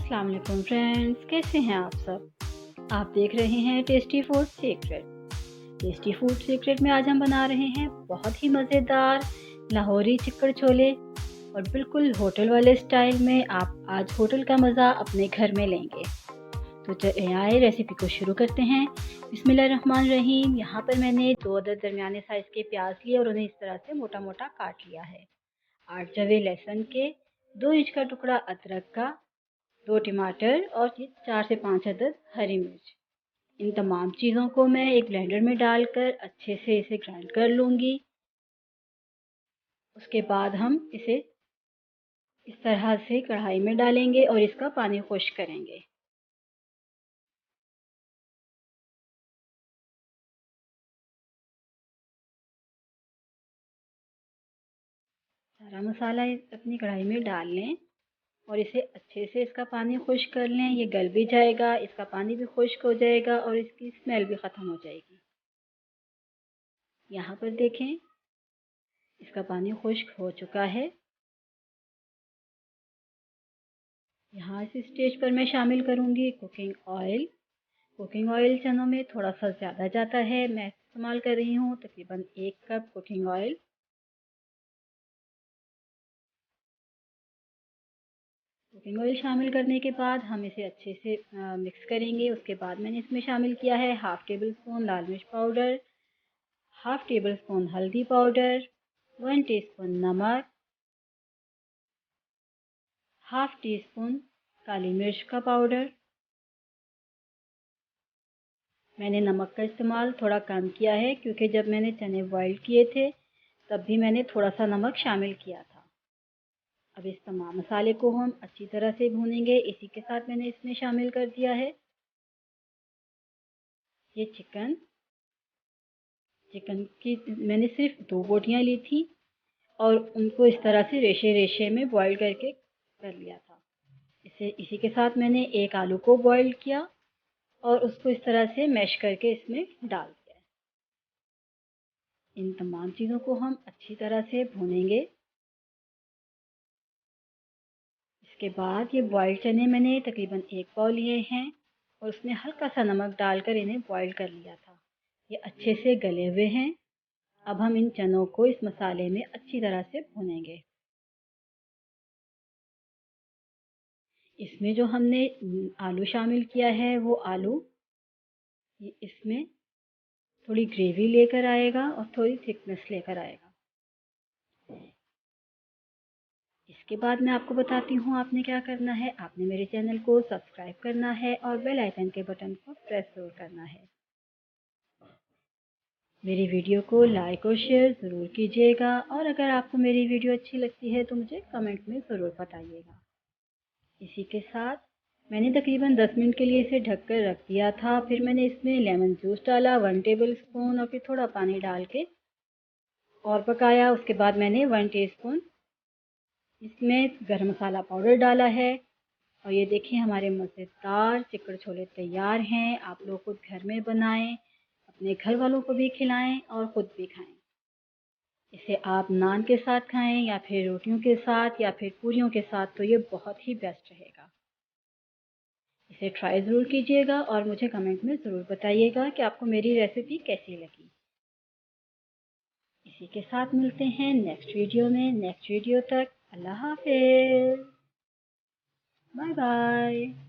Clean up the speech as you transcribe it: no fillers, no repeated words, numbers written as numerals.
अस्सलाम वालेकुम फ्रेंड्स, कैसे हैं आप सब। आप देख रहे हैं tasty food secret. Tasty food secret में आज हम बना रहे हैं बहुत ही मज़ेदार लाहौरी चिकड़ छोले और बिल्कुल होटल वाले स्टाइल में। आप आज होटल का मज़ा अपने घर में लेंगे। तो आए रेसिपी को शुरू करते हैं। बिस्मिल्लाहिर्रहमानिर्रहीम। यहाँ पर मैंने 2 अदद दरमियाने साइज़ के प्याज लिए और उन्हें इस तरह से मोटा मोटा काट लिया है। 8 जवे लहसुन के, 2 इंच का टुकड़ा अदरक का, 2 टमाटर और 4 से 5 अदद हरी मिर्च। इन तमाम चीज़ों को मैं एक ब्लेंडर में डालकर अच्छे से इसे ग्राइंड कर लूँगी। उसके बाद हम इसे इस तरह से कढ़ाई में डालेंगे और इसका पानी खुश्क करेंगे। सारा मसाला अपनी कढ़ाई में डाल लें और इसे अच्छे से इसका पानी खुश्क कर लें। ये गल भी जाएगा, इसका पानी भी खुश्क हो जाएगा और इसकी स्मेल भी ख़त्म हो जाएगी। यहाँ पर देखें, इसका पानी खुश्क हो चुका है। यहाँ इस स्टेज पर मैं शामिल करूँगी कुकिंग ऑयल। कुकिंग ऑयल चनों में थोड़ा सा ज़्यादा जाता है। मैं इस्तेमाल कर रही हूँ तकरीबन 1 cup cooking oil. Cooking oil शामिल करने के बाद हम इसे अच्छे से मिक्स करेंगे। उसके बाद मैंने इसमें शामिल किया है हाफ़ टेबल स्पून लाल मिर्च पाउडर, हाफ़ टेबल स्पून हल्दी पाउडर, 1 टीस्पून नमक, हाफ़ टी स्पून काली मिर्च का पाउडर। मैंने नमक का इस्तेमाल थोड़ा कम किया है क्योंकि जब मैंने चने बॉईल किए थे तब भी मैंने थोड़ा सा नमक शामिल किया था। अब इस तमाम मसाले को हम अच्छी तरह से भूनेंगे। इसी के साथ मैंने इसमें शामिल कर दिया है ये चिकन की मैंने सिर्फ 2 बोटियां ली थी और उनको इस तरह से रेशे रेशे में बॉईल करके कर लिया था। इसी के साथ मैंने एक आलू को बॉईल किया और उसको इस तरह से मैश करके इसमें डाल दिया। इन तमाम चीज़ों को हम अच्छी तरह से भूनेंगे। इसके बाद ये बॉइल्ड चने मैंने तकरीबन 1 पाव लिए हैं और उसमें हल्का सा नमक डालकर इन्हें बॉईल कर लिया था। ये अच्छे से गले हुए हैं। अब हम इन चनों को इस मसाले में अच्छी तरह से भूनेंगे। इसमें जो हमने आलू शामिल किया है वो आलू इसमें थोड़ी ग्रेवी लेकर आएगा और थोड़ी थिकनेस लेकर आएगा। इसके बाद मैं आपको बताती हूँ आपने क्या करना है। आपने मेरे चैनल को सब्सक्राइब करना है और बेल आइकन के बटन को प्रेस ज़रूर करना है। मेरी वीडियो को लाइक और शेयर ज़रूर कीजिएगा और अगर आपको मेरी वीडियो अच्छी लगती है तो मुझे कमेंट में ज़रूर बताइएगा। इसी के साथ मैंने तकरीबन 10 मिनट के लिए इसे ढककर रख दिया था। फिर मैंने इसमें लेमन जूस डाला 1 टेबल स्पून और फिर थोड़ा पानी डाल के और पकाया। उसके बाद मैंने 1 टीस्पून इसमें गरम मसाला पाउडर डाला है और ये देखिए हमारे मज़ेदार चिकड़ छोले तैयार हैं। आप लोग खुद घर में बनाएं, अपने घर वालों को भी खिलाएं और ख़ुद भी खाएं। इसे आप नान के साथ खाएं या फिर रोटियों के साथ या फिर पूरियों के साथ, तो ये बहुत ही बेस्ट रहेगा। इसे ट्राई ज़रूर कीजिएगा और मुझे कमेंट में ज़रूर बताइएगा कि आपको मेरी रेसिपी कैसी लगी। इसी के साथ मिलते हैं नेक्स्ट वीडियो में। नेक्स्ट वीडियो तक अल्लाह हाफ़िज़, बाय बाय।